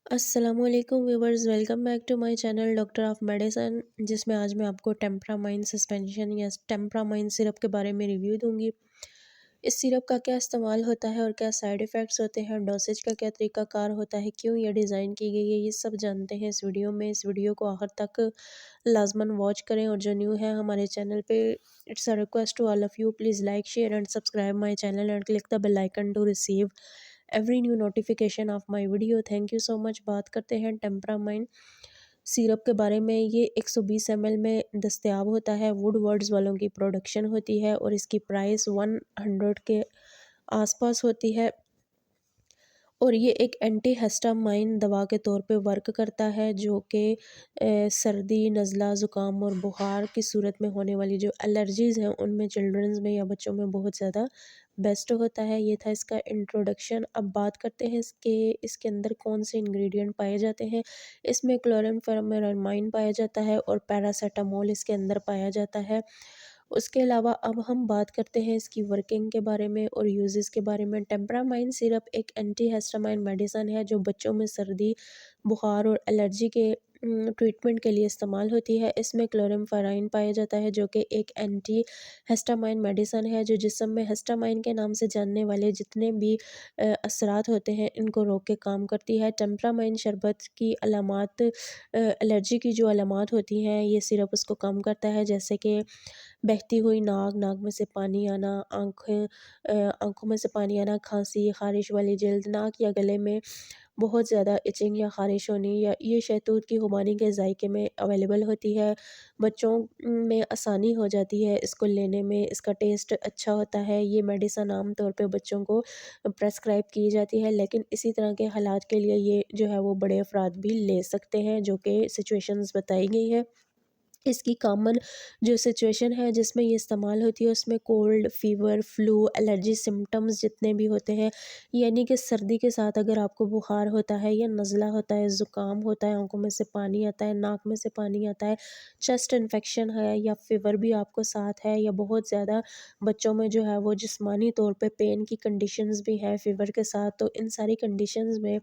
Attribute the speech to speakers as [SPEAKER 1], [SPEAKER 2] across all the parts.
[SPEAKER 1] अस्सलामुअलैकुम viewers, welcome back to my channel doctor of medicine, जिसमें आज मैं आपको टेम्परामाइन सस्पेंशन या टेम्परामाइन सिरप के बारे में रिव्यू दूंगी। इस सिरप का क्या इस्तेमाल होता है और क्या साइड इफ़ेक्ट्स होते हैं, डोसेज का क्या तरीकाकार होता है, क्यों ये डिज़ाइन की गई है, ये सब जानते हैं इस वीडियो में। इस वीडियो को आखिर तक लाजमन वॉच करें और जो न्यू है हमारे चैनल पे, it's a request to all of you, please like share and subscribe my channel and click the bell icon to receive every new notification of my video. Thank you so much. बात करते हैं टेम्परामाइन syrup के बारे में। ये 120 ml में दस्तयाब होता है, वुड वर्ड्स वालों की प्रोडक्शन होती है और इसकी प्राइस 100 के आसपास होती है। और ये एक एंटी हिस्टामाइन दवा के तौर पे वर्क करता है, जो कि सर्दी, नज़ला, ज़ुकाम और बुखार की सूरत में होने वाली जो एलर्जीज़ हैं उनमें, चिल्ड्रंस में या बच्चों में बहुत ज़्यादा बेस्ट होता है। ये था इसका इंट्रोडक्शन। अब बात करते हैं इसके अंदर कौन से इंग्रेडिएंट पाए जाते हैं। इसमें क्लोराम्फेनिरामाइन पाया जाता है और पैरासीटामोल इसके अंदर पाया जाता है। उसके अलावा अब हम बात करते हैं इसकी वर्किंग के बारे में और यूजेस के बारे में। टेम्परामाइन सिरप एक एंटी हिस्टामाइन मेडिसन है जो बच्चों में सर्दी, बुखार और एलर्जी के ट्रीटमेंट के लिए इस्तेमाल होती है। इसमें क्लोराम्फेनिरामाइन पाया जाता है जो कि एक एंटी हिस्टामाइन मेडिसन है, जो जिस्म में हिस्टामाइन के नाम से जानने वाले जितने भी असरात होते हैं इनको रोक के काम करती है। टेम्परामाइन शरबत की अलामात, एलर्जी की जो अलामात होती हैं, ये सिरप उसको कम करता है, जैसे कि बहती हुई नाक, नाक में से पानी आना, आँखों में से पानी आना, खाँसी, ख़ारिश वाली जल्द, नाक या गले में बहुत ज़्यादा इचिंग या ख़ारिश होनी, या ये शहतूत की खुबानी के जायके में अवेलेबल होती है। बच्चों में आसानी हो जाती है इसको लेने में, इसका टेस्ट अच्छा होता है। ये मेडिसिन आम तौर पे बच्चों को प्रेस्क्राइब की जाती है, लेकिन इसी तरह के हालात के लिए ये जो है वो बड़े अफराद भी ले सकते हैं, जो कि सिचुएशंस बताई गई है। इसकी कॉमन जो सिचुएशन है जिसमें ये इस्तेमाल होती है, उसमें cold, fever, flu, allergy symptoms जितने भी होते हैं, यानी कि सर्दी के साथ अगर आपको बुखार होता है या नज़ला होता है, ज़ुकाम होता है, आंखों में से पानी आता है, नाक में से पानी आता है, चेस्ट इन्फेक्शन है या फीवर भी आपको साथ है, या बहुत ज़्यादा बच्चों में जो है वो जिस्मानी तौर पे पेन की कंडीशंस भी हैं फीवर के साथ, तो इन सारी कंडीशंस में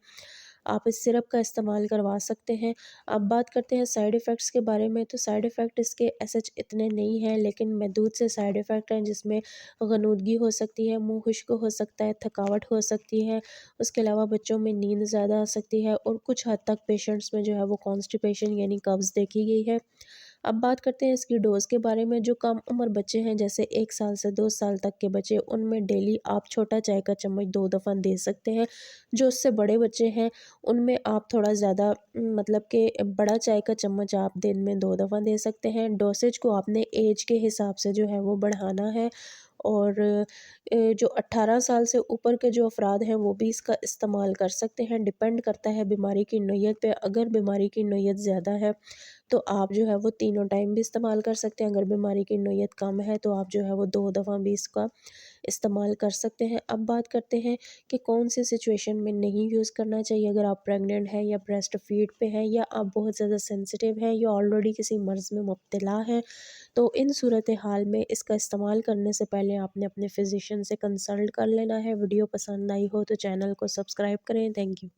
[SPEAKER 1] आप इस सिरप का इस्तेमाल करवा सकते हैं। अब बात करते हैं साइड इफ़ेक्ट्स के बारे में, तो साइड इफ़ेक्ट इसके ऐसे इतने नहीं हैं, लेकिन महदूद से साइड इफ़ेक्ट हैं, जिसमें ग़नूदगी हो सकती है, मुँह खुश्क हो सकता है, थकावट हो सकती है। उसके अलावा बच्चों में नींद ज़्यादा आ सकती है और कुछ हद तक पेशेंट्स में जो है वो कॉन्स्टिपेशन यानी कब्ज़ देखी गई है। अब बात करते हैं इसकी डोज़ के बारे में। जो कम उम्र बच्चे हैं, जैसे 1 साल से 2 साल तक के बच्चे, उनमें डेली आप छोटा चाय का चम्मच 2 दफ़ा दे सकते हैं। जो उससे बड़े बच्चे हैं, उनमें आप थोड़ा ज़्यादा मतलब कि बड़ा चाय का चम्मच आप दिन में 2 दफ़ा दे सकते हैं। डोसेज को आपने ऐज के हिसाब से जो है वो बढ़ाना है, और जो 18 साल से ऊपर के जो अफराद हैं वो भी इसका इस्तेमाल कर सकते हैं। डिपेंड करता है बीमारी की नौइयत पे। अगर बीमारी की नौइयत ज़्यादा है तो आप जो है वो तीनों टाइम भी इस्तेमाल कर सकते हैं। अगर बीमारी की नौइयत कम है तो आप जो है वो 2 दफ़ा भी इसका इस्तेमाल कर सकते हैं। अब बात करते हैं कि कौन सी सिचुएशन में नहीं यूज़ करना चाहिए। अगर आप प्रेग्नेंट हैं या ब्रेस्ट फीड पे हैं, या आप बहुत ज़्यादा सेंसिटिव हैं, या ऑलरेडी किसी मर्ज़ में मुब्तला हैं, तो इन सूरत हाल में इसका इस्तेमाल करने से पहले आपने अपने फ़िज़िशियन से कंसल्ट कर लेना है। वीडियो पसंद आई हो तो चैनल को सब्सक्राइब करें। Thank you.